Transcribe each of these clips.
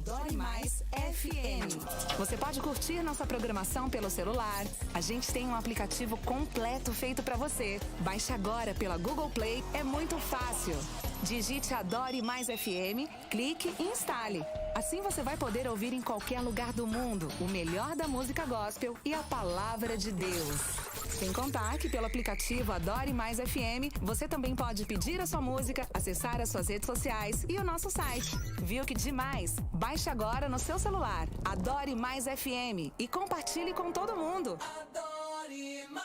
Adore Mais FM. Você pode curtir nossa programação pelo celular. A gente tem um aplicativo completo feito pra você. Baixe agora pela Google Play, é muito fácil. Digite Adore Mais FM, clique e instale. Assim você vai poder ouvir em qualquer lugar do mundo o melhor da música gospel e a palavra de Deus. Sem contar que pelo aplicativo Adore Mais FM, você também pode pedir a sua música, acessar as suas redes sociais e o nosso site. Viu que demais? Baixe agora no seu celular. Adore Mais FM e compartilhe com todo mundo. Adore Mais.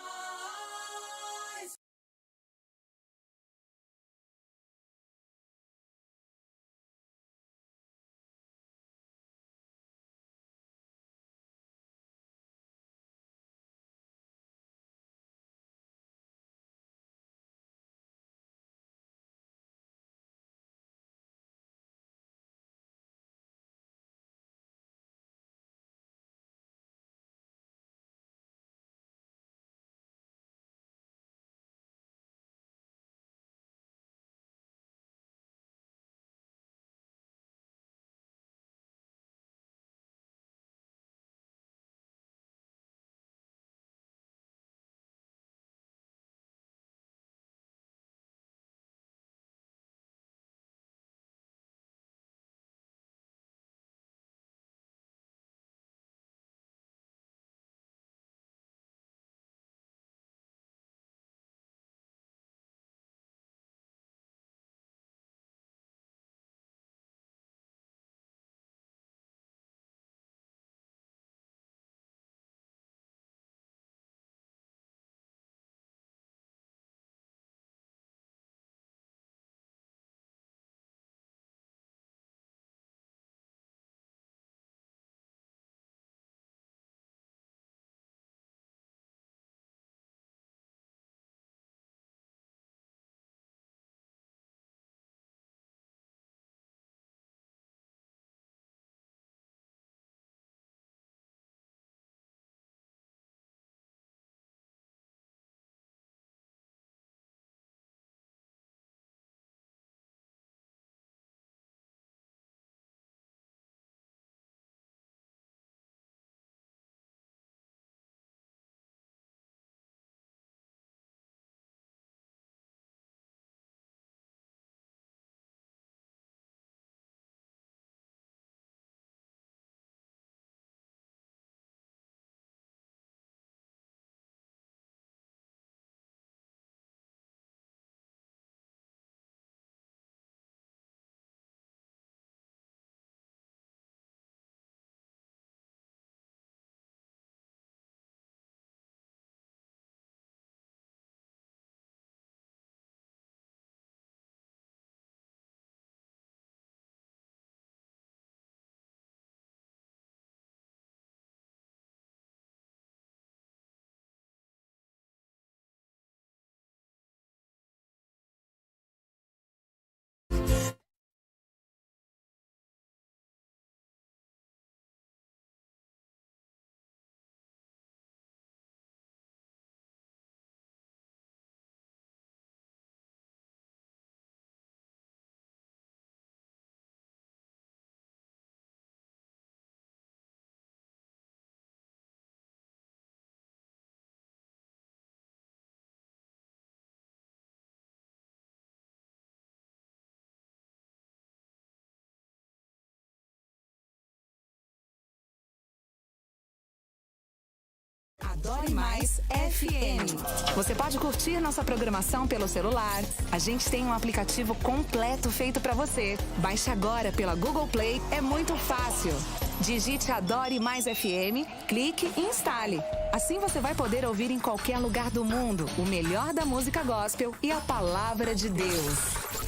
Adore Mais FM. Você pode curtir nossa programação pelo celular. A gente tem um aplicativo completo feito pra você. Baixe agora pela Google Play, é muito fácil. Digite Adore Mais FM, clique e instale. Assim você vai poder ouvir em qualquer lugar do mundo o melhor da música gospel e a palavra de Deus.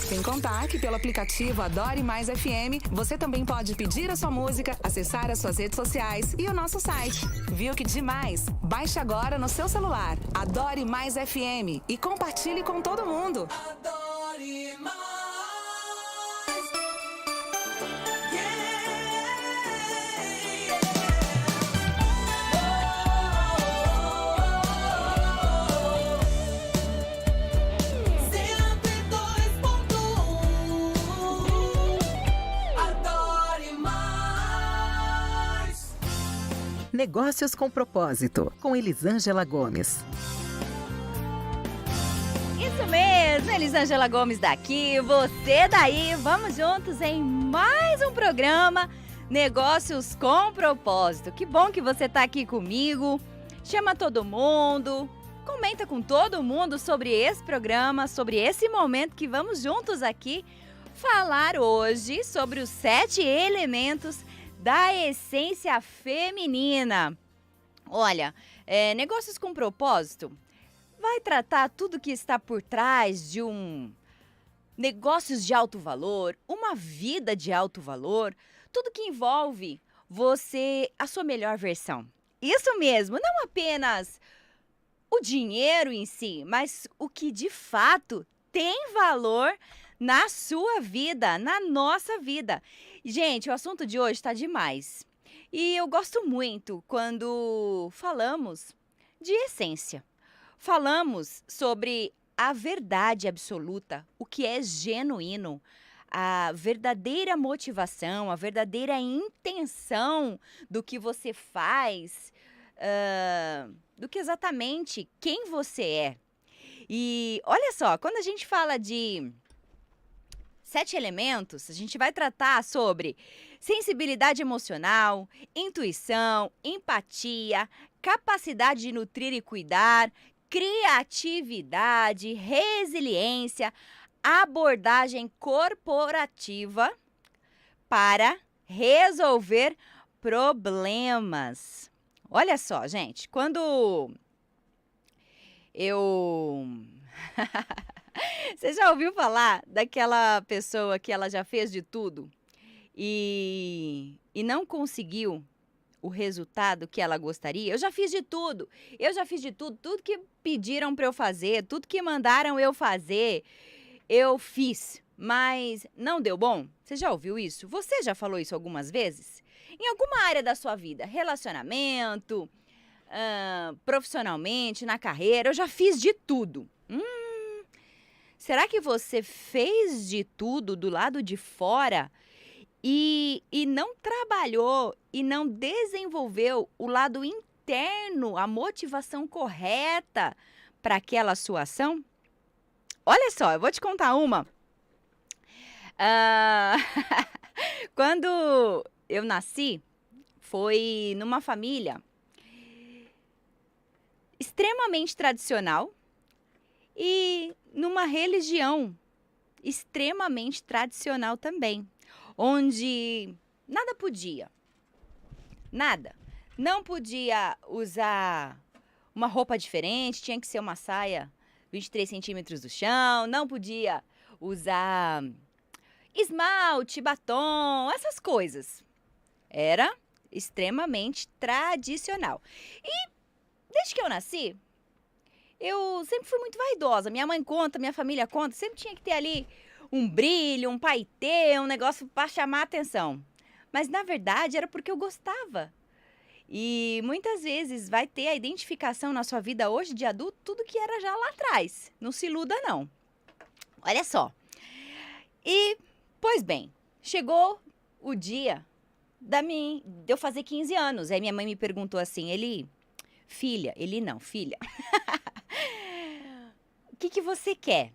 Sem contar que pelo aplicativo Adore Mais FM, você também pode pedir a sua música, acessar as suas redes sociais e o nosso site. Viu que demais? Baixe agora no seu celular. Adore Mais FM e compartilhe com todo mundo. Adore Mais. Adore Mais. Negócios com Propósito, com Elisângela Gomes. Isso mesmo, Elisângela Gomes daqui, você daí. Vamos juntos em mais um programa Negócios com Propósito. Que bom que você está aqui comigo. Chama todo mundo, comenta com todo mundo sobre esse programa, sobre esse momento que vamos juntos aqui falar hoje sobre os 7 elementos da essência feminina. Olha, Negócios com Propósito vai tratar tudo que está por trás de negócios de alto valor, uma vida de alto valor, tudo que envolve você, a sua melhor versão. Isso mesmo, não apenas o dinheiro em si, mas o que de fato tem valor na sua vida, na nossa vida. Gente, o assunto de hoje está demais. E eu gosto muito quando falamos de essência. Falamos sobre a verdade absoluta, o que é genuíno, a verdadeira motivação, a verdadeira intenção do que você faz, do que exatamente quem você é. E olha só, quando a gente fala de 7 elementos, a gente vai tratar sobre sensibilidade emocional, intuição, empatia, capacidade de nutrir e cuidar, criatividade, resiliência, abordagem corporativa para resolver problemas. Olha só, gente, quando eu... Você já ouviu falar daquela pessoa que ela já fez de tudo e não conseguiu o resultado que ela gostaria? Eu já fiz de tudo, tudo que pediram para eu fazer, tudo que mandaram eu fazer, eu fiz, mas não deu bom? Você já ouviu isso? Você já falou isso algumas vezes? Em alguma área da sua vida, relacionamento, profissionalmente, na carreira, eu já fiz de tudo. Será que você fez de tudo do lado de fora e não trabalhou e não desenvolveu o lado interno, a motivação correta para aquela sua ação? Olha só, eu vou te contar uma. Quando eu nasci, foi numa família extremamente tradicional e numa religião extremamente tradicional também, onde nada podia, nada. Não podia usar uma roupa diferente, tinha que ser uma saia 23 centímetros do chão, não podia usar esmalte, batom, essas coisas. Era extremamente tradicional. E desde que eu nasci, eu sempre fui muito vaidosa. Minha mãe conta, minha família conta, sempre tinha que ter ali um brilho, um paetê, um negócio para chamar a atenção. Mas na verdade era porque eu gostava. E muitas vezes vai ter a identificação na sua vida hoje de adulto, tudo que era já lá atrás. Não se iluda não. Olha só. E, pois bem, chegou o dia de eu fazer 15 anos. Aí minha mãe me perguntou assim, filha, o que você quer?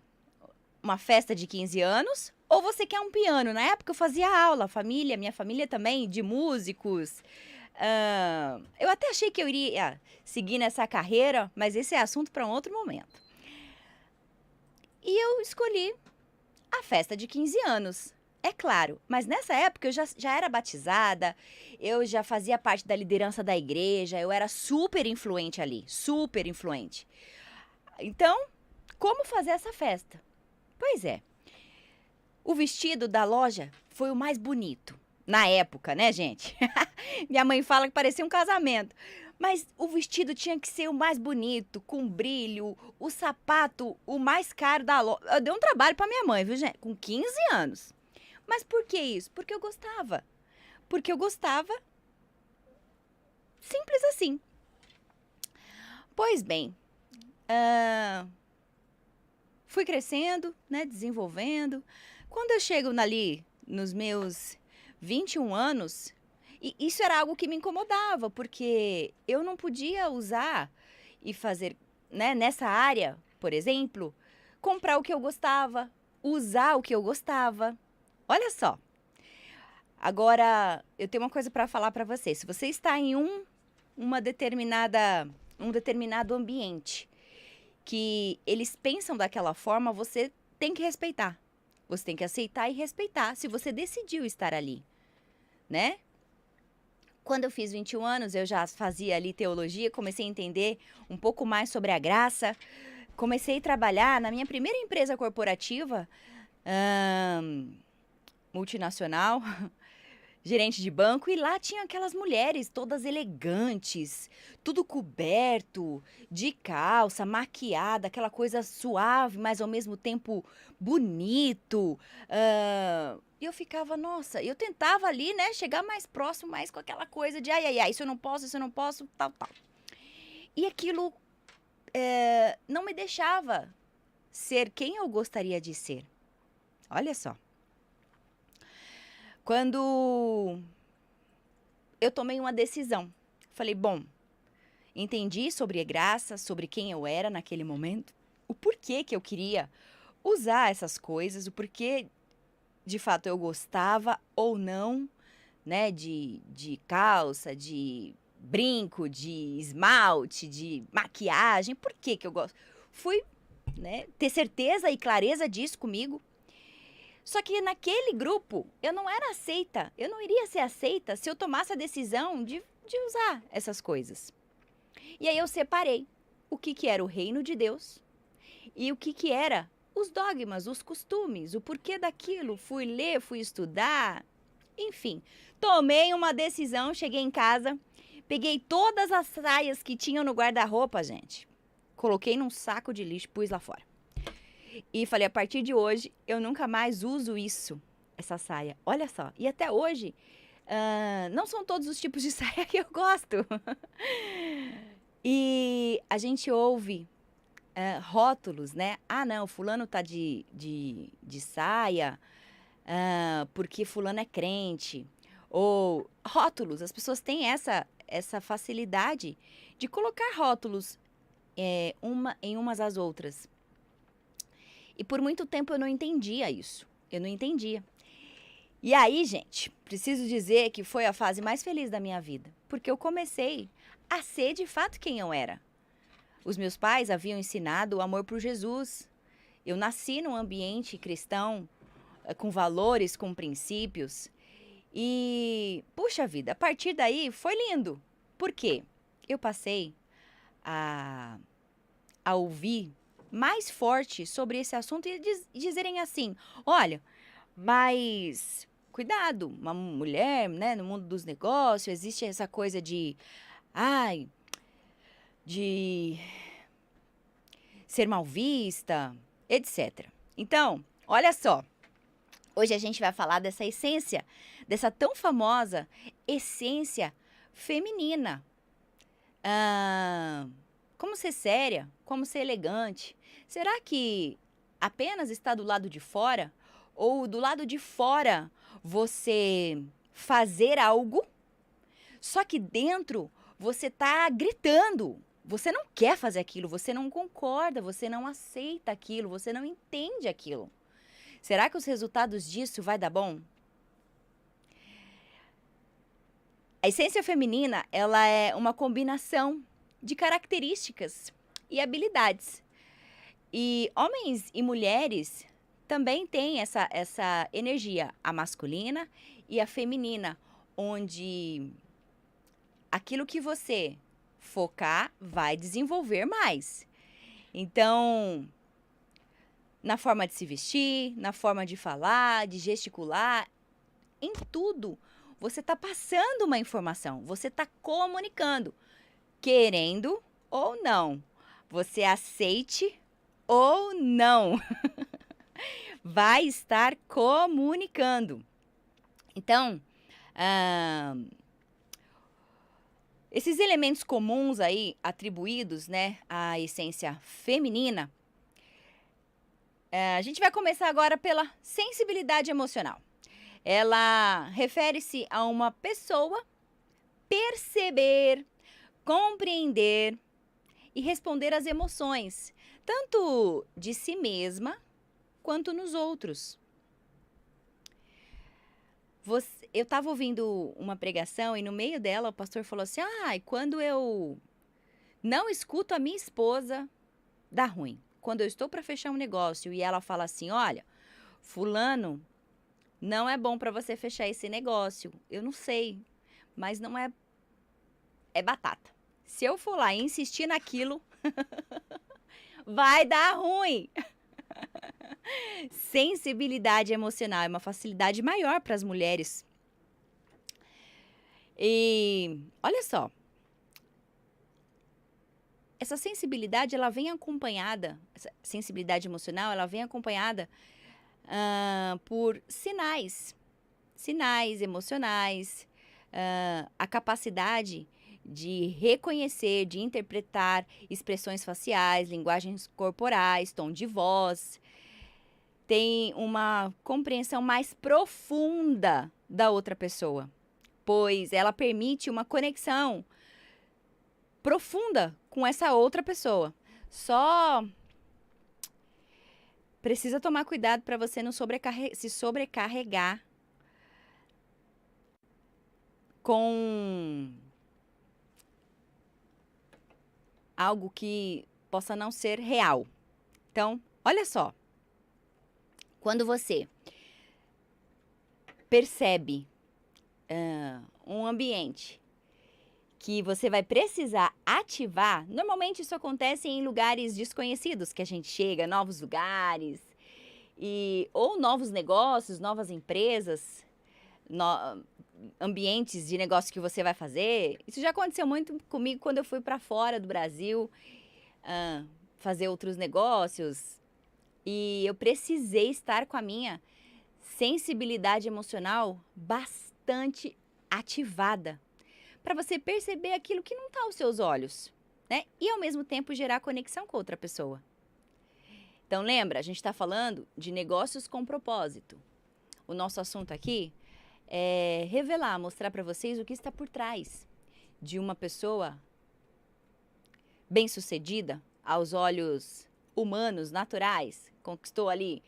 Uma festa de 15 anos ou você quer um piano? Na época eu fazia aula, minha família também, de músicos. Eu até achei que eu iria seguir nessa carreira, mas esse é assunto para um outro momento. E eu escolhi a festa de 15 anos, é claro. Mas nessa época eu já era batizada, eu já fazia parte da liderança da igreja, eu era super influente ali, super influente. Então, como fazer essa festa? Pois é, o vestido da loja foi o mais bonito. Na época, né, gente? Minha mãe fala que parecia um casamento. Mas o vestido tinha que ser o mais bonito, com brilho, o sapato, o mais caro da loja. Eu dei um trabalho pra minha mãe, viu, gente? Com 15 anos. Mas por que isso? Porque eu gostava. Porque eu gostava. Simples assim. Pois bem, fui crescendo, né, desenvolvendo. Quando eu chego ali nos meus 21 anos, E isso era algo que me incomodava, porque eu não podia usar e fazer, né, nessa área, por exemplo, comprar o que eu gostava, usar o que eu gostava. Olha só. Agora, eu tenho uma coisa para falar para você. Se você está em um determinado ambiente que eles pensam daquela forma, você tem que respeitar. Você tem que aceitar e respeitar se você decidiu estar ali, né? Quando eu fiz 21 anos, eu já fazia ali teologia, comecei a entender um pouco mais sobre a graça. Comecei a trabalhar na minha primeira empresa corporativa, multinacional, gerente de banco, e lá tinha aquelas mulheres todas elegantes, tudo coberto, de calça, maquiada, aquela coisa suave, mas ao mesmo tempo bonito. E eu ficava, nossa, eu tentava ali, né, chegar mais próximo, mais com aquela coisa de ai, isso eu não posso, tal. E aquilo não me deixava ser quem eu gostaria de ser. Olha só. Quando eu tomei uma decisão, falei, bom, entendi sobre a graça, sobre quem eu era naquele momento, o porquê que eu queria usar essas coisas, o porquê, de fato, eu gostava ou não, né, de calça, de brinco, de esmalte, de maquiagem, por que que eu gosto? Fui, né, ter certeza e clareza disso comigo. Só que naquele grupo, eu não era aceita, eu não iria ser aceita se eu tomasse a decisão de usar essas coisas. E aí eu separei o que era o reino de Deus e o que era os dogmas, os costumes, o porquê daquilo. Fui ler, fui estudar, enfim. Tomei uma decisão, cheguei em casa, peguei todas as saias que tinham no guarda-roupa, gente. Coloquei num saco de lixo, pus lá fora. E falei, a partir de hoje, eu nunca mais uso isso, essa saia. Olha só, e até hoje, não são todos os tipos de saia que eu gosto. E a gente ouve rótulos, né? Ah, não, fulano tá de saia porque fulano é crente. Ou rótulos, as pessoas têm essa facilidade de colocar rótulos em umas às outras. E por muito tempo eu não entendia isso. Eu não entendia. E aí, gente, preciso dizer que foi a fase mais feliz da minha vida. Porque eu comecei a ser de fato quem eu era. Os meus pais haviam ensinado o amor por Jesus. Eu nasci num ambiente cristão, com valores, com princípios. E, puxa vida, a partir daí foi lindo. Por quê? Eu passei a ouvir mais forte sobre esse assunto e dizerem assim, olha, mas cuidado, uma mulher, né, no mundo dos negócios, existe essa coisa de ser mal vista, etc. Então, olha só, hoje a gente vai falar dessa essência, dessa tão famosa essência feminina. Como ser séria, como ser elegante. Será que apenas está do lado de fora? Ou do lado de fora você fazer algo, só que dentro você está gritando. Você não quer fazer aquilo, você não concorda, você não aceita aquilo, você não entende aquilo. Será que os resultados disso vai dar bom? A essência feminina, ela é uma combinação de características e habilidades. E homens e mulheres também têm essa energia, a masculina e a feminina, onde aquilo que você focar vai desenvolver mais. Então, na forma de se vestir, na forma de falar, de gesticular, em tudo, você está passando uma informação, você está comunicando. Querendo ou não, você aceite ou não, vai estar comunicando. Então, esses elementos comuns aí, atribuídos, né, à essência feminina, a gente vai começar agora pela sensibilidade emocional. ela refere-se a uma pessoa perceber, compreender e responder às emoções, tanto de si mesma quanto nos outros. Eu estava ouvindo uma pregação e no meio dela o pastor falou assim: quando eu não escuto a minha esposa, dá ruim. Quando eu estou para fechar um negócio e ela fala assim: olha, fulano, não é bom para você fechar esse negócio. Eu não sei, mas não é... É batata. Se eu for lá e insistir naquilo, vai dar ruim. Sensibilidade emocional é uma facilidade maior para as mulheres. E olha só, essa sensibilidade, ela vem acompanhada, essa sensibilidade emocional, ela vem acompanhada por sinais emocionais, a capacidade de reconhecer, de interpretar expressões faciais, linguagens corporais, tom de voz. Tem uma compreensão mais profunda da outra pessoa, pois ela permite uma conexão profunda com essa outra pessoa. Só precisa tomar cuidado para você não se sobrecarregar com algo que possa não ser real. Então, olha só. Quando você percebe um ambiente que você vai precisar ativar, normalmente isso acontece em lugares desconhecidos, que a gente chega, novos lugares, ou novos negócios, novas empresas, ambientes de negócio que você vai fazer. Isso já aconteceu muito comigo quando eu fui para fora do Brasil fazer outros negócios. E eu precisei estar com a minha sensibilidade emocional bastante ativada, para você perceber aquilo que não está aos seus olhos, né? E ao mesmo tempo gerar conexão com outra pessoa. Então lembra, a gente está falando de negócios com propósito. O nosso assunto aqui é revelar, mostrar para vocês o que está por trás de uma pessoa bem-sucedida aos olhos humanos, naturais, conquistou ali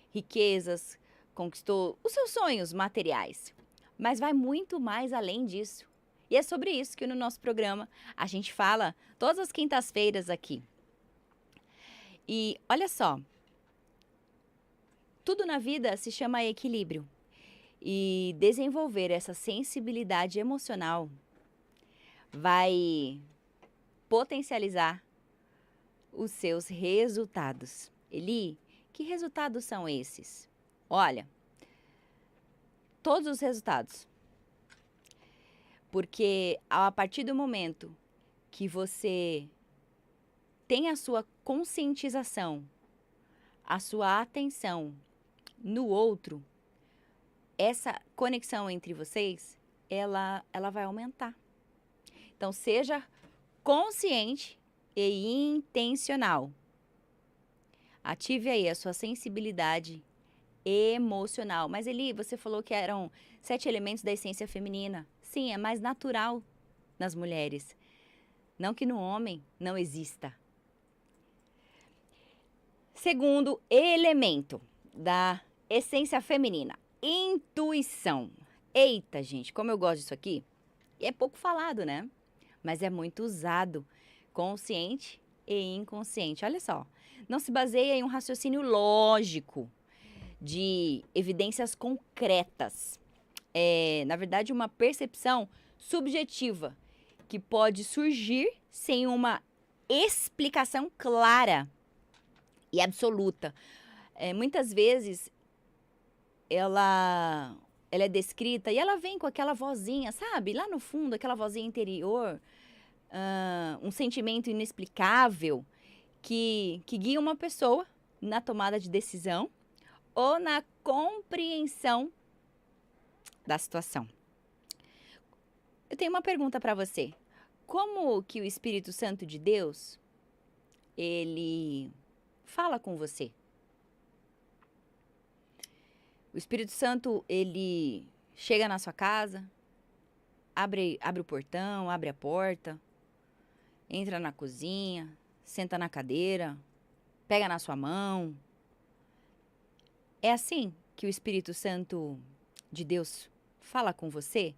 riquezas, conquistou os seus sonhos materiais, mas vai muito mais além disso. E é sobre isso que no nosso programa a gente fala todas as quintas-feiras aqui. E olha só, tudo na vida se chama equilíbrio. E desenvolver essa sensibilidade emocional vai potencializar os seus resultados. Eli, que resultados são esses? Olha, todos os resultados. Porque a partir do momento que você tem a sua conscientização, a sua atenção no outro, essa conexão entre vocês, ela vai aumentar. Então, seja consciente e intencional. Ative aí a sua sensibilidade emocional. Mas, Eli, você falou que eram 7 elementos da essência feminina. Sim, é mais natural nas mulheres. Não que no homem não exista. Segundo elemento da essência feminina, intuição. Eita, gente, como eu gosto disso aqui. E é pouco falado, né? Mas é muito usado, consciente e inconsciente. Olha só, não se baseia em um raciocínio lógico de evidências concretas. É, na verdade, uma percepção subjetiva que pode surgir sem uma explicação clara e absoluta. Muitas vezes ela é descrita e ela vem com aquela vozinha, sabe? Lá no fundo, aquela vozinha interior, um sentimento inexplicável que guia uma pessoa na tomada de decisão ou na compreensão da situação. Eu tenho uma pergunta para você. Como que o Espírito Santo de Deus, ele fala com você? O Espírito Santo, ele chega na sua casa, abre o portão, abre a porta, entra na cozinha, senta na cadeira, pega na sua mão. É assim que o Espírito Santo de Deus fala com você,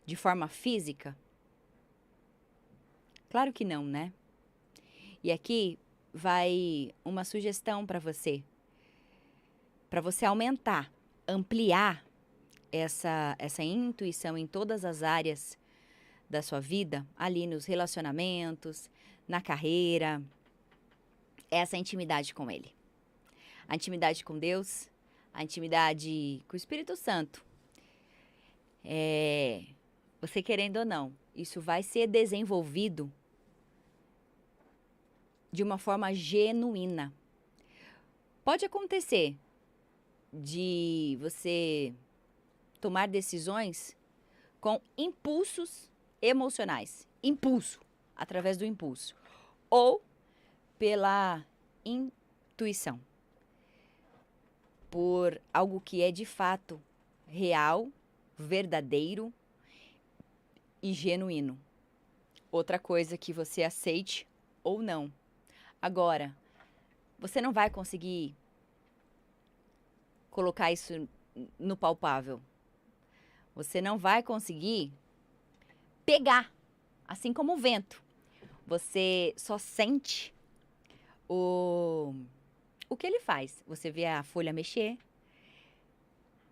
de forma física? Claro que não, né? E aqui vai uma sugestão para você aumentar, ampliar essa intuição em todas as áreas da sua vida, ali nos relacionamentos, na carreira, essa intimidade com Ele. A intimidade com Deus, a intimidade com o Espírito Santo. Você querendo ou não, isso vai ser desenvolvido de uma forma genuína. Pode acontecer de você tomar decisões com impulsos emocionais. Impulso, através do impulso. Ou pela intuição. Por algo que é de fato real, verdadeiro e genuíno. Outra coisa que você aceite ou não. Agora, você não vai conseguir colocar isso no palpável. Você não vai conseguir pegar, assim como o vento. Você só sente o que ele faz. Você vê a folha mexer.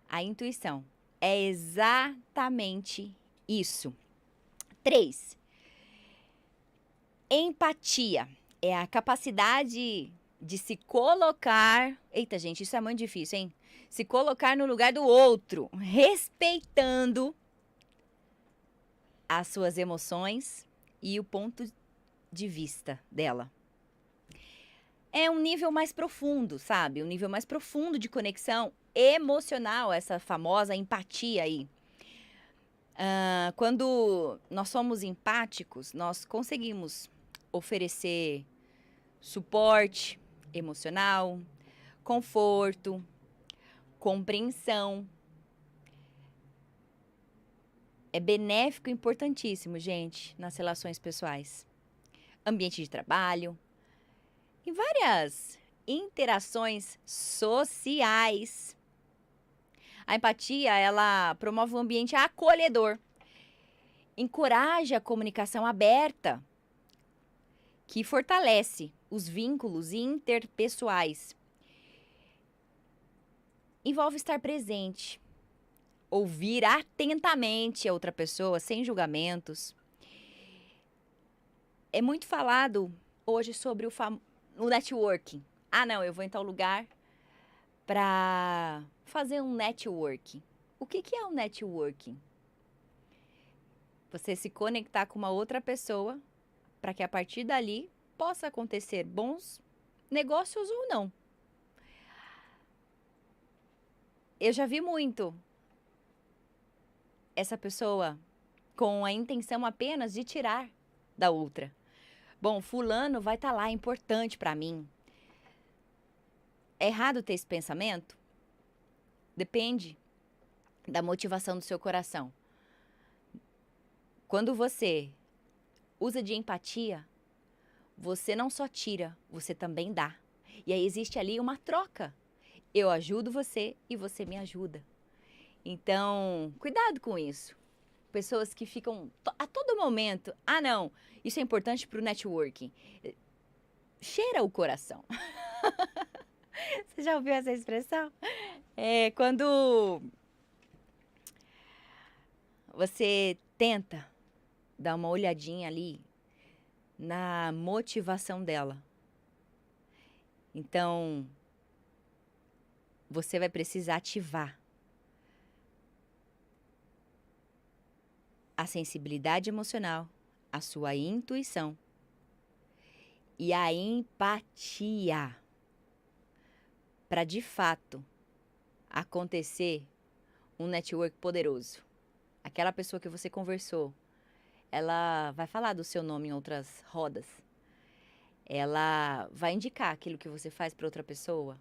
A intuição é exatamente isso. 3. Empatia é a capacidade de se colocar... Eita, gente, isso é muito difícil, hein? Se colocar no lugar do outro, respeitando as suas emoções e o ponto de vista dela. É um nível mais profundo, sabe? Um nível mais profundo de conexão emocional, essa famosa empatia aí. Quando nós somos empáticos, nós conseguimos oferecer suporte emocional, conforto, compreensão. É benéfico e importantíssimo, gente, nas relações pessoais. Ambiente de trabalho, em várias interações sociais. A empatia, ela promove um ambiente acolhedor, encoraja a comunicação aberta, que fortalece os vínculos interpessoais. Envolve estar presente, ouvir atentamente a outra pessoa, sem julgamentos. É muito falado hoje sobre o networking. Não, eu vou em tal lugar para fazer um networking. O que é o networking? Você se conectar com uma outra pessoa para que a partir dali possa acontecer bons negócios ou não. Eu já vi muito essa pessoa com a intenção apenas de tirar da outra. Bom, fulano vai estar lá, é importante para mim. É errado ter esse pensamento? Depende da motivação do seu coração. Quando você usa de empatia, você não só tira, você também dá. E aí existe ali uma troca. Eu ajudo você e você me ajuda. Então, cuidado com isso. Pessoas que ficam a todo momento, não, isso é importante para o networking. Cheira o coração. Você já ouviu essa expressão? Quando você tenta dar uma olhadinha ali na motivação dela. Então, você vai precisar ativar a sensibilidade emocional, a sua intuição e a empatia para, de fato, acontecer um network poderoso. Aquela pessoa que você conversou, ela vai falar do seu nome em outras rodas. Ela vai indicar aquilo que você faz para outra pessoa.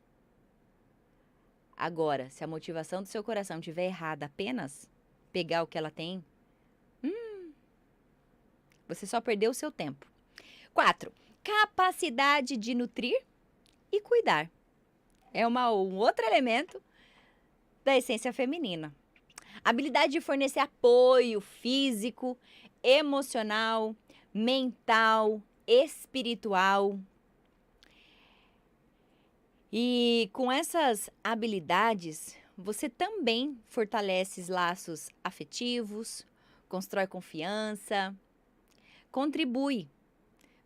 Agora, se a motivação do seu coração estiver errada, apenas pegar o que ela tem, você só perdeu o seu tempo. 4. Capacidade de nutrir e cuidar. É um outro elemento da essência feminina. Habilidade de fornecer apoio físico, emocional, mental, espiritual. E com essas habilidades, você também fortalece laços afetivos, constrói confiança, contribui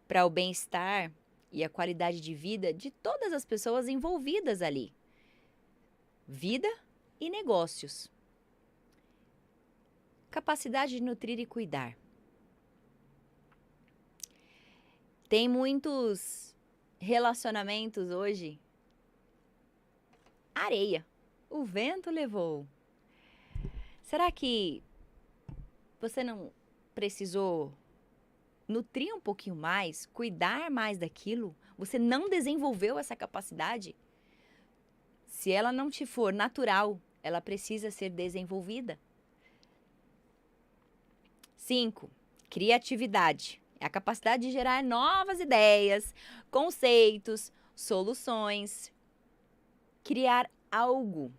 para o bem-estar e a qualidade de vida de todas as pessoas envolvidas ali. Vida e negócios. Capacidade de nutrir e cuidar. Tem muitos relacionamentos hoje. Areia. O vento levou. Será que você não precisou nutrir um pouquinho mais, cuidar mais daquilo? Você não desenvolveu essa capacidade? Se ela não te for natural, ela precisa ser desenvolvida. 5. Criatividade. É a capacidade de gerar novas ideias, conceitos, soluções. Criar algo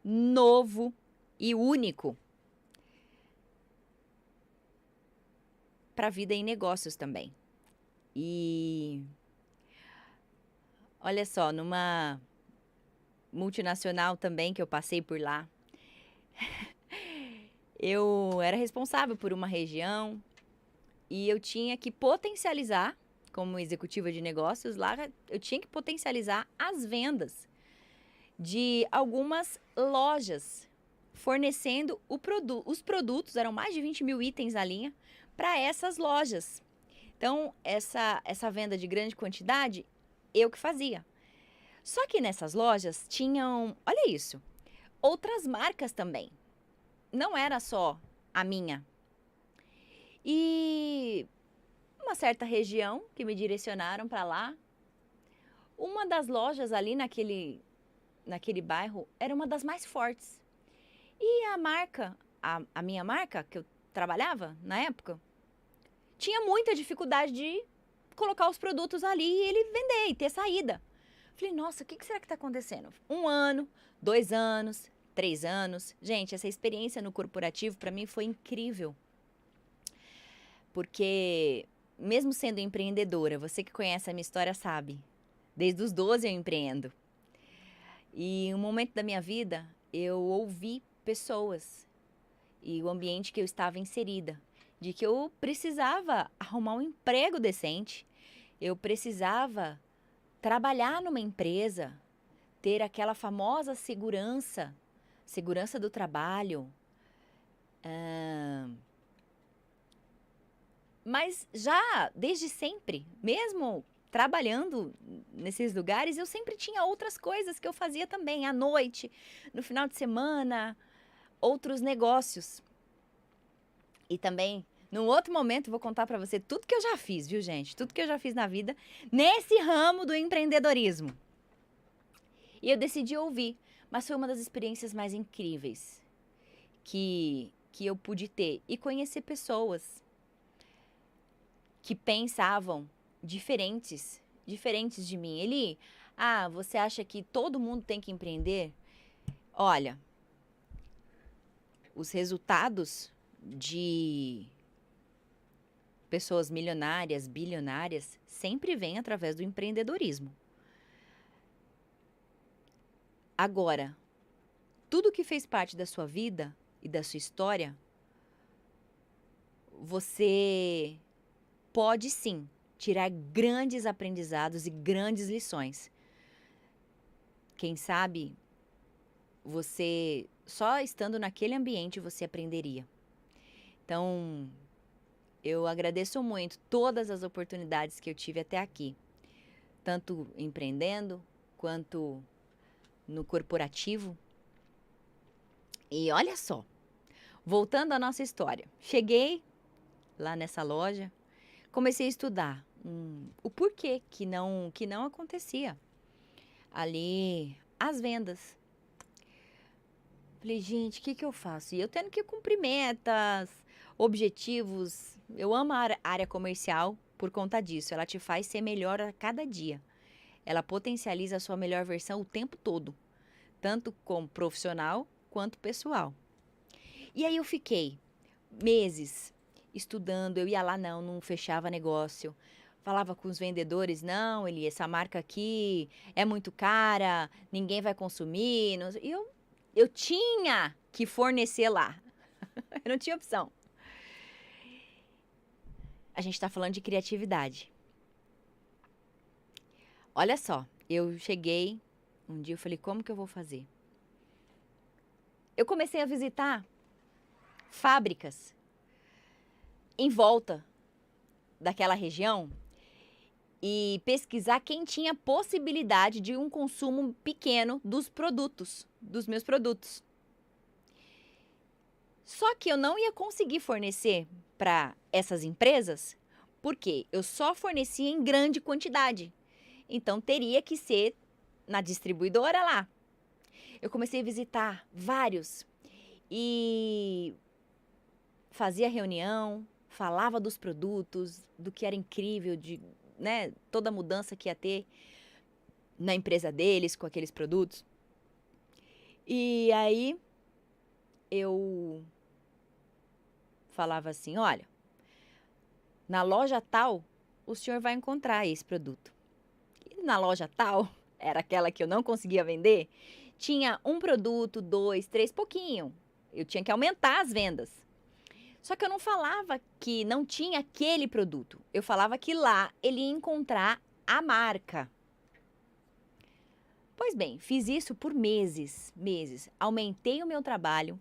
novo e único para a vida e negócios também. E olha só, numa multinacional também que eu passei por lá, eu era responsável por uma região e eu tinha que potencializar, como executiva de negócios lá, eu tinha que potencializar as vendas de algumas lojas, fornecendo os produtos, eram mais de 20 mil itens na linha, para essas lojas. Então, essa venda de grande quantidade, eu que fazia. Só que nessas lojas tinham, olha isso, outras marcas também. Não era só a minha. E uma certa região que me direcionaram para lá, uma das lojas ali naquele bairro era uma das mais fortes. E a marca, a minha marca, que eu trabalhava na época, tinha muita dificuldade de colocar os produtos ali e ele vender e ter saída. Falei, nossa, o que será que está acontecendo? 1 ano, 2 anos, 3 anos. Gente, essa experiência no corporativo para mim foi incrível. Porque, mesmo sendo empreendedora, você que conhece a minha história sabe, desde os 12 eu empreendo. E um momento da minha vida, eu ouvi pessoas e o ambiente que eu estava inserida, de que eu precisava arrumar um emprego decente, eu precisava trabalhar numa empresa, ter aquela famosa segurança do trabalho. Mas já desde sempre, mesmo trabalhando nesses lugares, eu sempre tinha outras coisas que eu fazia também, à noite, no final de semana, outros negócios. E também, num outro momento, vou contar para você tudo que eu já fiz, viu, gente? Tudo que eu já fiz na vida nesse ramo do empreendedorismo. E eu decidi ouvir, mas foi uma das experiências mais incríveis que eu pude ter e conhecer pessoas que pensavam diferentes de mim. Eli, você acha que todo mundo tem que empreender? Olha, os resultados de pessoas milionárias, bilionárias, sempre vêm através do empreendedorismo. Agora, tudo que fez parte da sua vida e da sua história, você pode sim tirar grandes aprendizados e grandes lições. Quem sabe você, só estando naquele ambiente, você aprenderia. Então, eu agradeço muito todas as oportunidades que eu tive até aqui, tanto empreendendo quanto no corporativo. E olha só, voltando à nossa história, cheguei lá nessa loja, comecei a estudar o porquê que não acontecia ali as vendas. Falei, gente, o que eu faço? E eu tendo que cumprir metas, objetivos. Eu amo a área comercial por conta disso. Ela te faz ser melhor a cada dia. Ela potencializa a sua melhor versão o tempo todo. Tanto como profissional quanto pessoal. E aí eu fiquei meses estudando. Eu ia lá, não fechava negócio. Falava com os vendedores, não, Eli, essa marca aqui é muito cara, ninguém vai consumir. E eu tinha que fornecer lá. Eu não tinha opção. A gente está falando de criatividade. Olha só, eu cheguei, um dia eu falei, como que eu vou fazer? Eu comecei a visitar fábricas em volta daquela região e pesquisar quem tinha possibilidade de um consumo pequeno dos meus produtos. Só que eu não ia conseguir fornecer para essas empresas, porque eu só fornecia em grande quantidade. Então, teria que ser na distribuidora lá. Eu comecei a visitar vários e fazia reunião, falava dos produtos, do que era incrível, toda a mudança que ia ter na empresa deles com aqueles produtos. E aí, eu falava assim, olha, na loja tal, o senhor vai encontrar esse produto. E na loja tal, era aquela que eu não conseguia vender, tinha um produto, 2, 3, pouquinho. Eu tinha que aumentar as vendas. Só que eu não falava que não tinha aquele produto. Eu falava que lá ele ia encontrar a marca. Pois bem, fiz isso por meses. Aumentei o meu trabalho,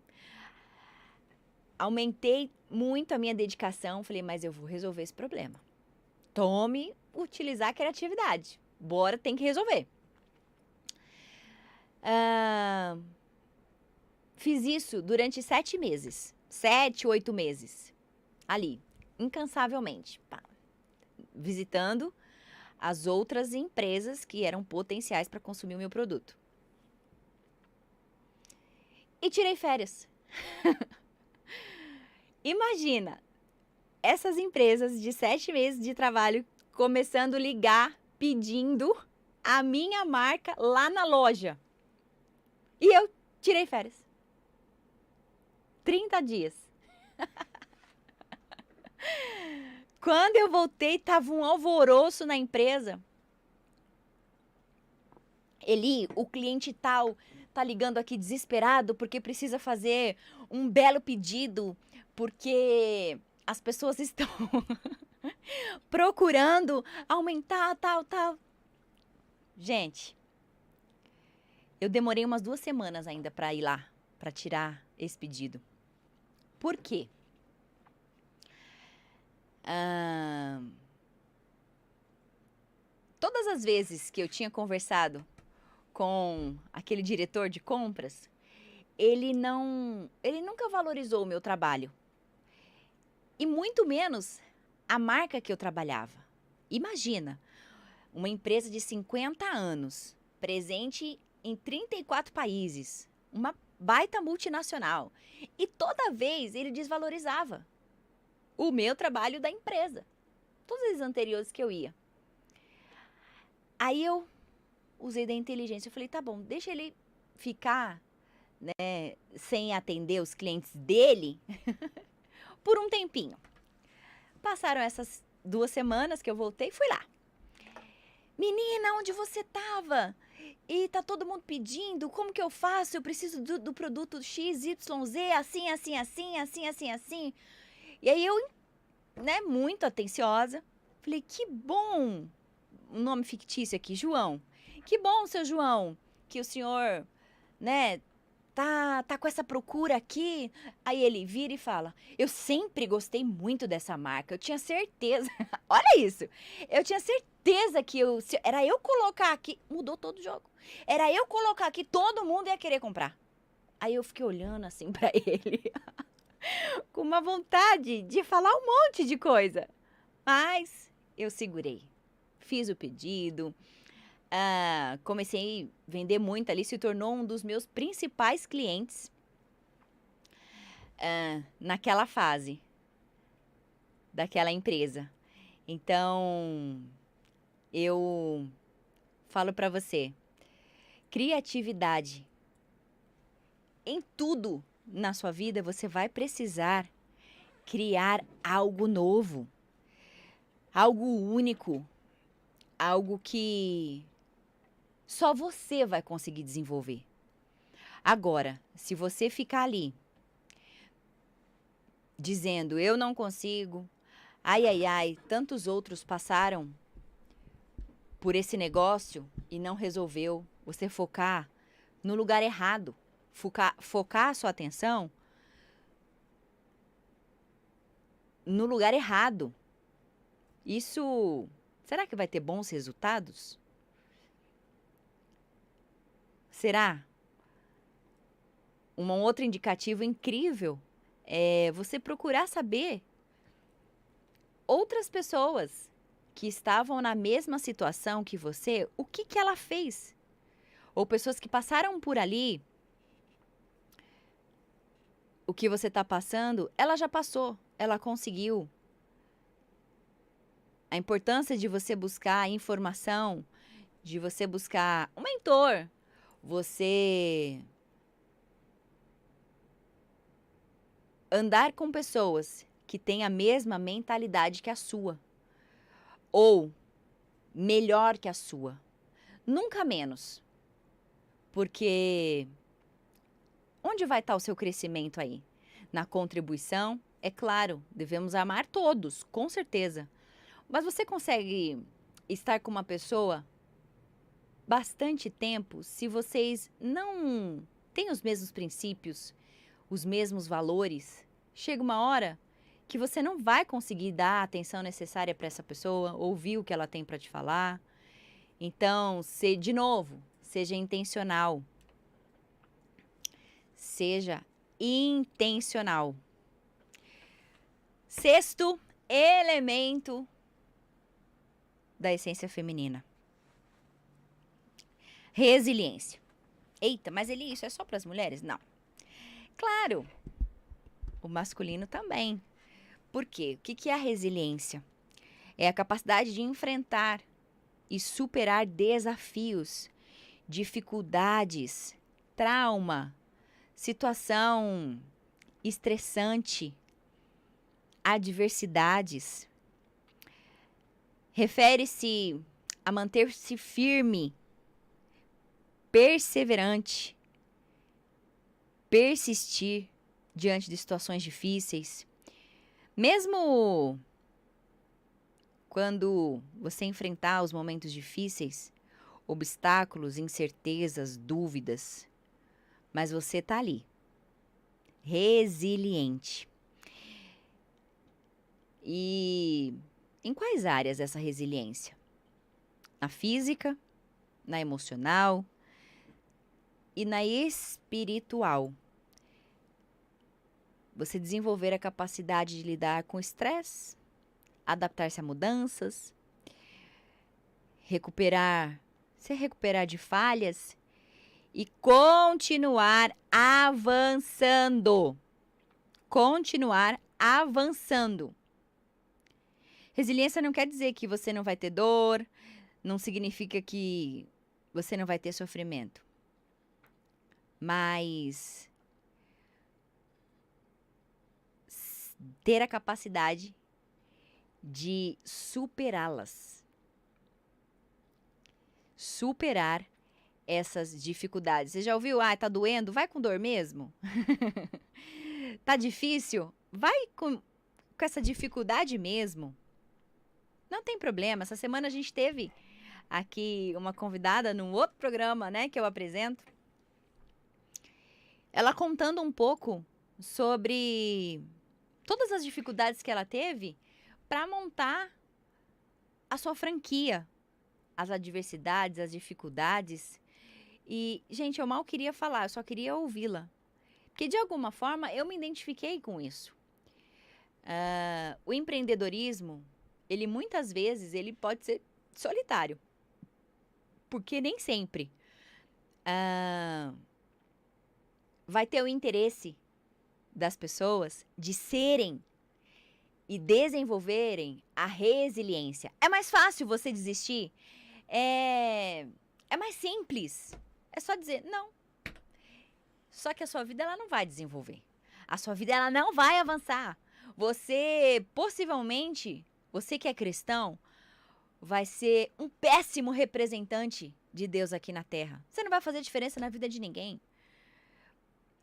aumentei muito a minha dedicação. Falei, mas eu vou resolver esse problema. Tome utilizar a criatividade. Bora, tem que resolver. Fiz isso durante 7 meses. 7, 8 meses. Ali, incansavelmente. Visitando as outras empresas que eram potenciais para consumir o meu produto. E tirei férias. Imagina, essas empresas de 7 meses de trabalho começando a ligar, pedindo a minha marca lá na loja. E eu tirei férias. 30 dias. Quando eu voltei, tava um alvoroço na empresa. Eli, o cliente tal tá ligando aqui desesperado porque precisa fazer um belo pedido, porque as pessoas estão procurando aumentar tal. Gente, eu demorei umas 2 semanas ainda para ir lá, para tirar esse pedido. Por quê? Todas as vezes que eu tinha conversado com aquele diretor de compras, ele nunca valorizou o meu trabalho. E muito menos a marca que eu trabalhava. Imagina, uma empresa de 50 anos, presente em 34 países, uma baita multinacional. E toda vez ele desvalorizava o meu trabalho da empresa. Todos os anteriores que eu ia. Aí eu usei da inteligência. Eu falei, tá bom, deixa ele ficar, sem atender os clientes dele por um tempinho. Passaram essas 2 semanas que eu voltei, fui lá. Menina, onde você tava? E tá todo mundo pedindo, como que eu faço? Eu preciso do produto XYZ, assim. E aí eu, muito atenciosa, falei, que bom, um nome fictício aqui, João. Que bom, seu João, que o senhor, tá com essa procura aqui. Aí ele vira e fala, eu sempre gostei muito dessa marca, eu tinha certeza, olha isso, eu tinha certeza que era eu colocar aqui, mudou todo o jogo, era eu colocar aqui, todo mundo ia querer comprar. Aí eu fiquei olhando assim pra ele, com uma vontade de falar um monte de coisa, mas eu segurei, fiz o pedido, comecei a vender muito ali, se tornou um dos meus principais clientes naquela fase daquela empresa. Então, eu falo para você, criatividade. Em tudo na sua vida, você vai precisar criar algo novo, algo único, algo que só você vai conseguir desenvolver. Agora, se você ficar ali dizendo, eu não consigo, ai, ai, ai, tantos outros passaram por esse negócio e não resolveu, você focar no lugar errado, focar a sua atenção no lugar errado. Isso, será que vai ter bons resultados? Será? Um outro indicativo incrível é você procurar saber outras pessoas que estavam na mesma situação que você, o que ela fez. Ou pessoas que passaram por ali, o que você está passando, ela já passou, ela conseguiu. A importância de você buscar informação, de você buscar um mentor, você andar com pessoas que têm a mesma mentalidade que a sua, ou melhor que a sua, nunca menos, porque onde vai estar o seu crescimento aí? Na contribuição? É claro, devemos amar todos, com certeza, mas você consegue estar com uma pessoa bastante tempo se vocês não têm os mesmos princípios, os mesmos valores? Chega uma hora que você não vai conseguir dar a atenção necessária para essa pessoa, ouvir o que ela tem para te falar. Então, de novo, seja intencional. Seja intencional. Sexto elemento da essência feminina. Resiliência. Eita, mas isso é só para as mulheres? Não. Claro, o masculino também. Por quê? O que é a resiliência? É a capacidade de enfrentar e superar desafios, dificuldades, trauma, situação estressante, adversidades. Refere-se a manter-se firme, perseverante, persistir diante de situações difíceis. Mesmo quando você enfrentar os momentos difíceis, obstáculos, incertezas, dúvidas, mas você está ali, resiliente. E em quais áreas essa resiliência? Na física, na emocional e na espiritual. Você desenvolver a capacidade de lidar com estresse, adaptar-se a mudanças, se recuperar de falhas e continuar avançando. Continuar avançando. Resiliência não quer dizer que você não vai ter dor, não significa que você não vai ter sofrimento. Mas ter a capacidade de superá-las. Superar essas dificuldades. Você já ouviu? Ah, tá doendo? Vai com dor mesmo? Tá difícil? Vai com essa dificuldade mesmo. Não tem problema. Essa semana a gente teve aqui uma convidada num outro programa, né, que eu apresento. Ela contando um pouco sobre todas as dificuldades que ela teve para montar a sua franquia, as adversidades, as dificuldades. E, gente, eu mal queria falar, eu só queria ouvi-la. Porque, de alguma forma, eu me identifiquei com isso. O empreendedorismo, ele muitas vezes, ele pode ser solitário. Porque nem sempre vai ter o interesse das pessoas de serem e desenvolverem a resiliência. É mais fácil você desistir? É mais simples. É só dizer não. Só que a sua vida ela não vai desenvolver. A sua vida ela não vai avançar. Você, possivelmente, você que é cristão, vai ser um péssimo representante de Deus aqui na Terra. Você não vai fazer diferença na vida de ninguém.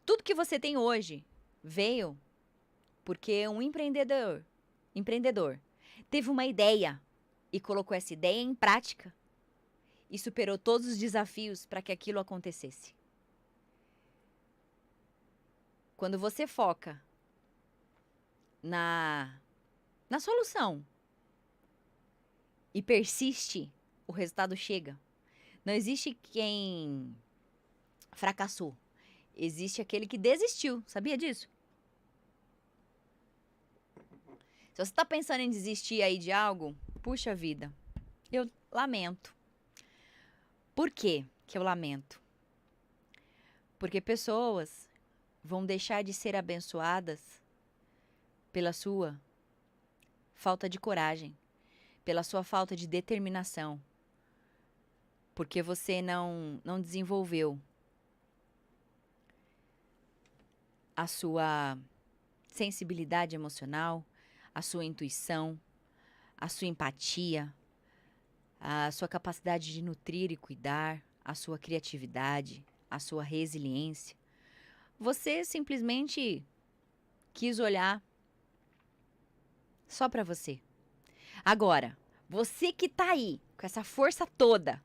Tudo que você tem hoje veio porque um empreendedor teve uma ideia e colocou essa ideia em prática e superou todos os desafios para que aquilo acontecesse. Quando você foca na solução e persiste, o resultado chega. Não existe quem fracassou. Existe aquele que desistiu. Sabia disso? Se você está pensando em desistir aí de algo, puxa vida, eu lamento. Por quê que eu lamento? Porque pessoas vão deixar de ser abençoadas pela sua falta de coragem, pela sua falta de determinação, porque você não desenvolveu a sua sensibilidade emocional, a sua intuição, a sua empatia, a sua capacidade de nutrir e cuidar, a sua criatividade, a sua resiliência. Você simplesmente quis olhar só para você. Agora, você que tá aí com essa força toda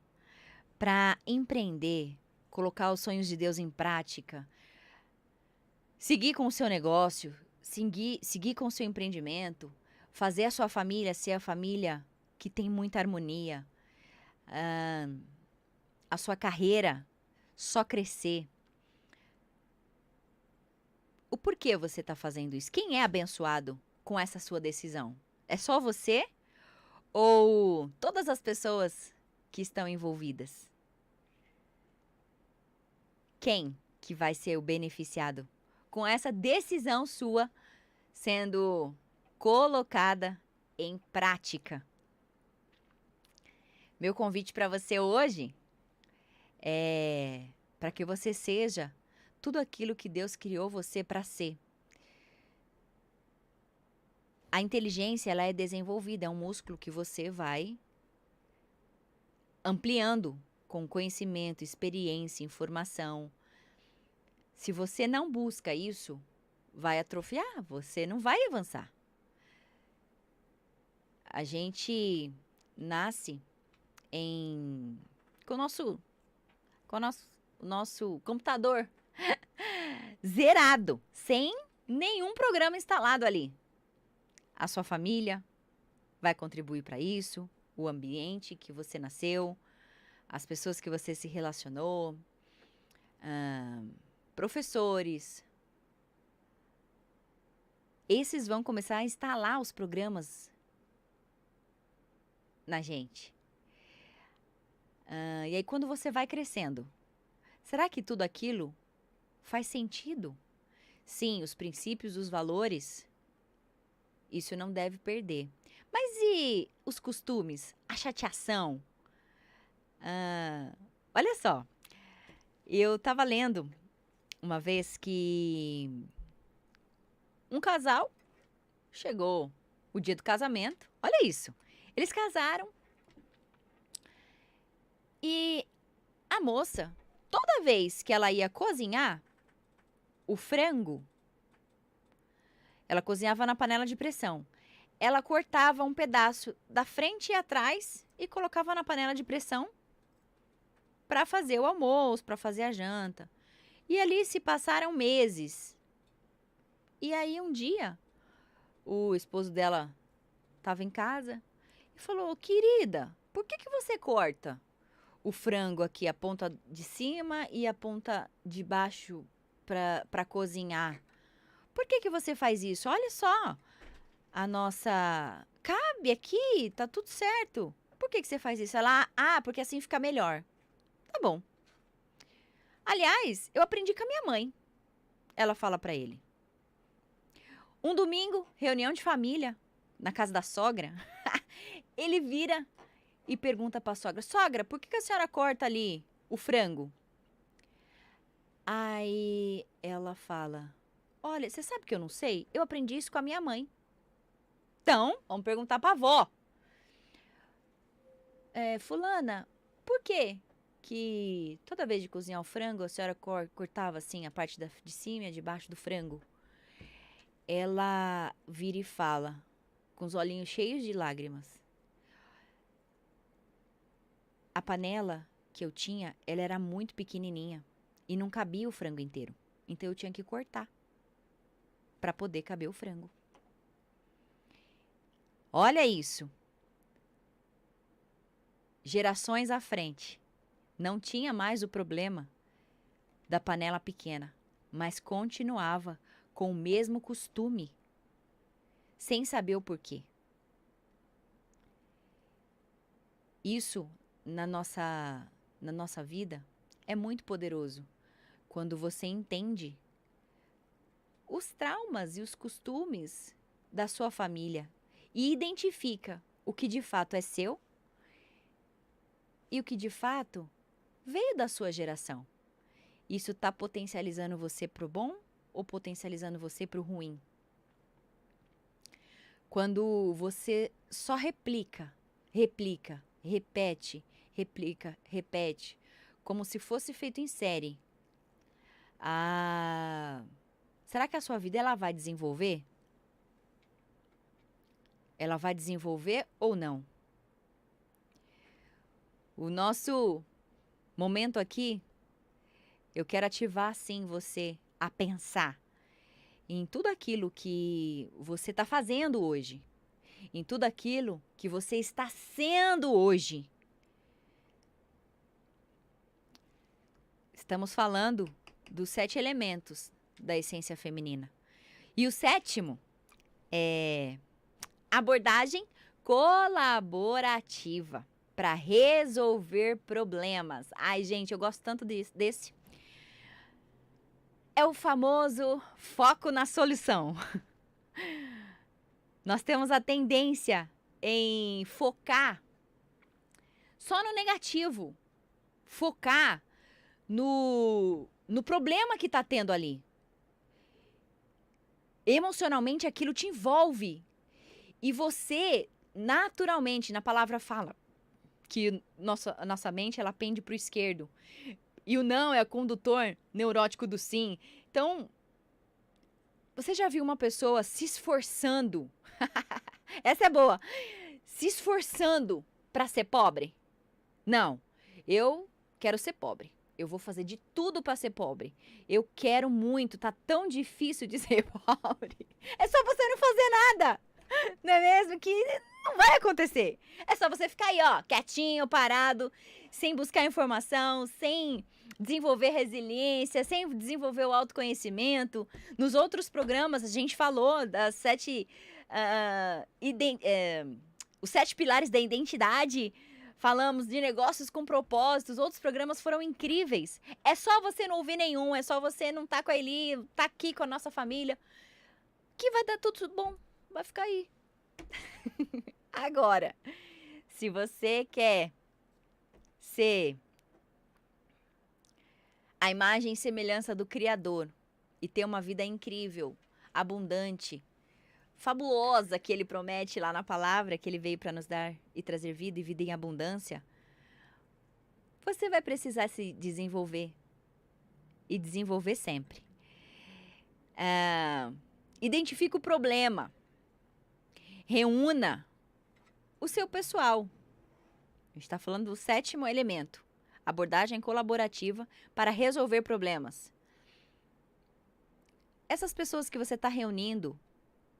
para empreender, colocar os sonhos de Deus em prática, seguir com o seu negócio, seguir com o seu empreendimento, fazer a sua família ser a família que tem muita harmonia, a sua carreira só crescer. O porquê você está fazendo isso? Quem é abençoado com essa sua decisão? É só você ou todas as pessoas que estão envolvidas? Quem que vai ser o beneficiado com essa decisão sua sendo colocada em prática? Meu convite para você hoje é para que você seja tudo aquilo que Deus criou você para ser. A inteligência ela é desenvolvida, é um músculo que você vai ampliando com conhecimento, experiência, informação. Se você não busca isso, vai atrofiar, você não vai avançar. A gente nasce com o nosso computador zerado, sem nenhum programa instalado ali. A sua família vai contribuir para isso, o ambiente que você nasceu, as pessoas que você se relacionou, professores. Esses vão começar a instalar os programas na gente. E aí quando você vai crescendo, será que tudo aquilo faz sentido? Sim, os princípios, os valores, isso não deve perder. Mas e os costumes? A chateação? Olha só, eu estava lendo uma vez que um casal chegou o dia do casamento. Olha isso, eles casaram e a moça, toda vez que ela ia cozinhar o frango, ela cozinhava na panela de pressão. Ela cortava um pedaço da frente e atrás e colocava na panela de pressão para fazer o almoço, para fazer a janta. E ali se passaram meses. E aí um dia, o esposo dela estava em casa e falou: querida, por que você corta o frango aqui, a ponta de cima e a ponta de baixo para cozinhar? Por que você faz isso? Olha só, a nossa... Cabe aqui, tá tudo certo. Por que você faz isso? Ela, porque assim fica melhor. Tá bom. Aliás, eu aprendi com a minha mãe. Ela fala pra ele. Um domingo, reunião de família, na casa da sogra. Ele vira e pergunta pra sogra. Sogra, por que a senhora corta ali o frango? Aí ela fala. Olha, você sabe que eu não sei? Eu aprendi isso com a minha mãe. Então, vamos perguntar pra avó. Fulana, por quê que toda vez de cozinhar o frango, a senhora cortava assim a parte de cima e a de baixo do frango? Ela vira e fala, com os olhinhos cheios de lágrimas. A panela que eu tinha, ela era muito pequenininha e não cabia o frango inteiro. Então eu tinha que cortar para poder caber o frango. Olha isso. Gerações à frente. Não tinha mais o problema da panela pequena, mas continuava com o mesmo costume, sem saber o porquê. Isso, na nossa vida, é muito poderoso. Quando você entende os traumas e os costumes da sua família e identifica o que de fato é seu e o que de fato veio da sua geração. Isso está potencializando você para o bom ou potencializando você para o ruim? Quando você só repete, como se fosse feito em série. Será que a sua vida ela vai desenvolver? Ela vai desenvolver ou não? O nosso momento aqui, eu quero ativar sim você a pensar em tudo aquilo que você está fazendo hoje, em tudo aquilo que você está sendo hoje. Estamos falando dos 7 elementos da essência feminina. E o 7º é abordagem colaborativa para resolver problemas. Ai, gente, eu gosto tanto desse. É o famoso foco na solução. Nós temos a tendência em focar só no negativo. Focar no problema que está tendo ali. Emocionalmente, aquilo te envolve. E você, naturalmente, na palavra fala que a nossa mente ela pende para o esquerdo. E o não é o condutor neurótico do sim. Então, você já viu uma pessoa se esforçando? Essa é boa. Se esforçando para ser pobre? Não. Eu quero ser pobre. Eu vou fazer de tudo para ser pobre. Eu quero muito. Tá tão difícil de ser pobre. É só você não fazer nada. Não é mesmo? Que não vai acontecer. É só você ficar aí, ó, quietinho, parado, sem buscar informação, sem desenvolver resiliência, sem desenvolver o autoconhecimento. Nos outros programas a gente falou das 7 os 7 pilares da identidade. Falamos de negócios com propósitos. Outros programas foram incríveis. É só você não ouvir nenhum. É só você não tá com a Eli, tá aqui com a nossa família, que vai dar tudo bom. Vai ficar aí. Agora, se você quer ser a imagem e semelhança do Criador e ter uma vida incrível, abundante, fabulosa que Ele promete lá na palavra que Ele veio para nos dar e trazer vida e vida em abundância, você vai precisar se desenvolver e desenvolver sempre. Identifique o problema. Reúna o seu pessoal. A gente está falando do 7º elemento. Abordagem colaborativa para resolver problemas. Essas pessoas que você está reunindo,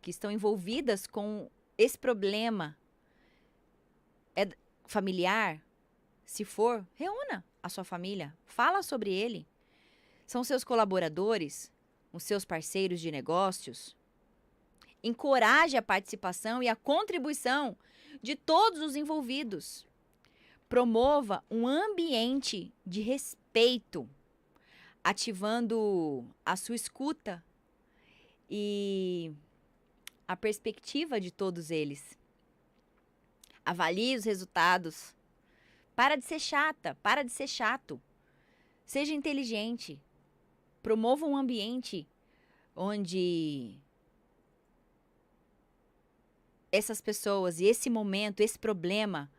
que estão envolvidas com esse problema familiar, se for, reúna a sua família. Fala sobre ele. São seus colaboradores, os seus parceiros de negócios. Encoraje a participação e a contribuição de todos os envolvidos. Promova um ambiente de respeito, ativando a sua escuta e a perspectiva de todos eles. Avalie os resultados. Para de ser chata, para de ser chato. Seja inteligente. Promova um ambiente onde essas pessoas e esse momento, esse problema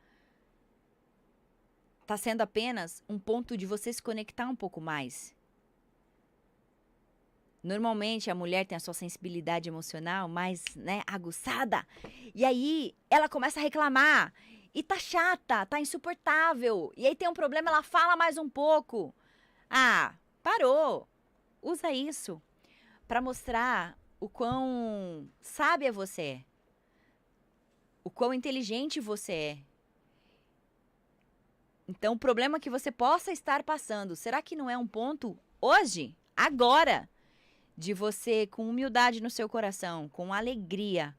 está sendo apenas um ponto de você se conectar um pouco mais. Normalmente a mulher tem a sua sensibilidade emocional mais, aguçada. E aí ela começa a reclamar. E tá chata, tá insuportável. E aí tem um problema, ela fala mais um pouco. Ah, parou. Usa isso para mostrar o quão sábia você é. O quão inteligente você é. Então, o problema que você possa estar passando, será que não é um ponto hoje, agora, de você, com humildade no seu coração, com alegria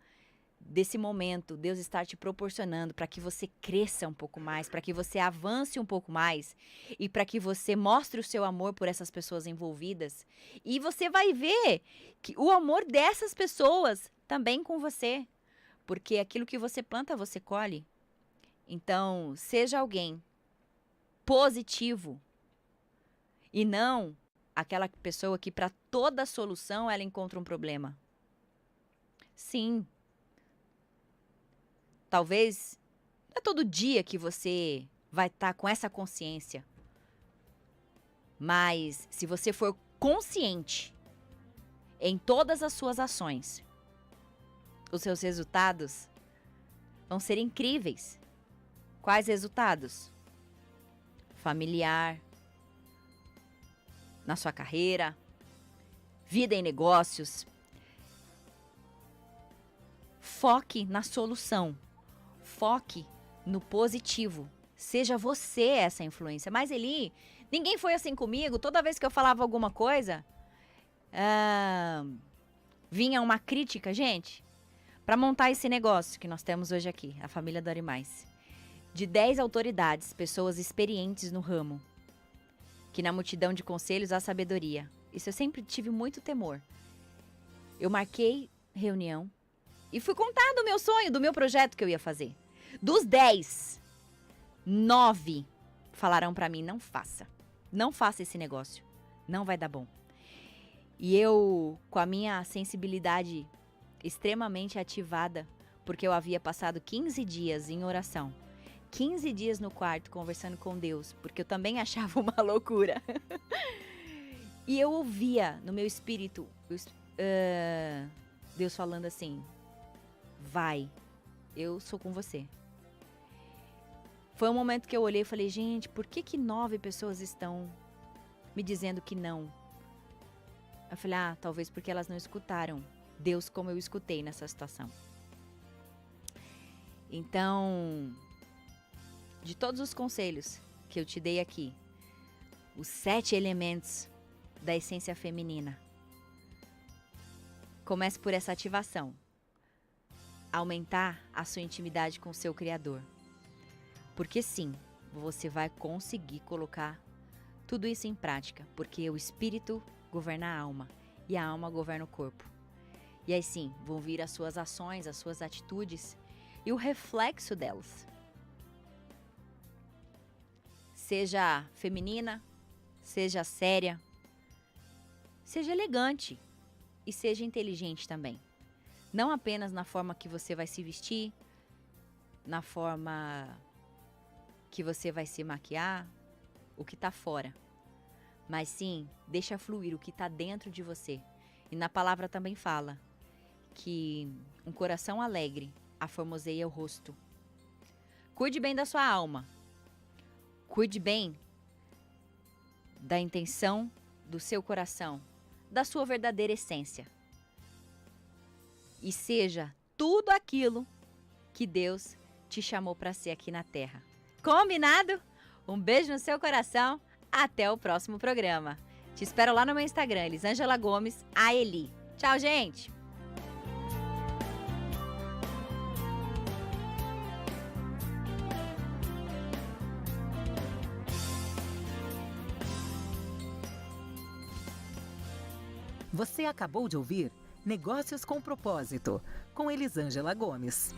desse momento, Deus estar te proporcionando para que você cresça um pouco mais, para que você avance um pouco mais e para que você mostre o seu amor por essas pessoas envolvidas. E você vai ver que o amor dessas pessoas também com você, porque aquilo que você planta, você colhe. Então, seja alguém positivo e não aquela pessoa que para toda solução ela encontra um problema. Sim. Talvez não é todo dia que você vai estar com essa consciência. Mas se você for consciente em todas as suas ações, os seus resultados vão ser incríveis. Quais resultados? Familiar, na sua carreira, vida em negócios. Foque na solução. Foque no positivo. Seja você essa influência. Mas Eli, ninguém foi assim comigo. Toda vez que eu falava alguma coisa, vinha uma crítica. Gente, para montar esse negócio que nós temos hoje aqui, a família Dore Mais, de 10 autoridades, pessoas experientes no ramo, que na multidão de conselhos há sabedoria. Isso eu sempre tive muito temor. Eu marquei reunião e fui contar do meu sonho, do meu projeto que eu ia fazer. Dos 10, 9 falaram pra mim, não faça. Não faça esse negócio. Não vai dar bom. E eu, com a minha sensibilidade extremamente ativada, porque eu havia passado 15 dias em oração, 15 dias no quarto conversando com Deus, porque eu também achava uma loucura. E eu ouvia no meu espírito Deus falando assim, vai, eu sou com você. Foi um momento que eu olhei e falei, gente, por que 9 pessoas estão me dizendo que não? Eu falei, talvez porque elas não escutaram Deus como eu escutei nessa situação. Então, de todos os conselhos que eu te dei aqui, os 7 elementos da essência feminina, comece por essa ativação. Aumentar a sua intimidade com o seu Criador. Porque sim, você vai conseguir colocar tudo isso em prática, porque o Espírito governa a alma e a alma governa o corpo. E aí sim, vão vir as suas ações, as suas atitudes e o reflexo delas. Seja feminina, seja séria, seja elegante e seja inteligente também. Não apenas na forma que você vai se vestir, na forma que você vai se maquiar, o que está fora. Mas sim, deixa fluir o que está dentro de você. E na palavra também fala que um coração alegre aformoseia o rosto. Cuide bem da sua alma. Cuide bem da intenção do seu coração, da sua verdadeira essência. E seja tudo aquilo que Deus te chamou para ser aqui na Terra. Combinado? Um beijo no seu coração. Até o próximo programa. Te espero lá no meu Instagram, Elisângela Gomes, a Eli. Tchau, gente! Você acabou de ouvir Negócios com Propósito, com Elisângela Gomes.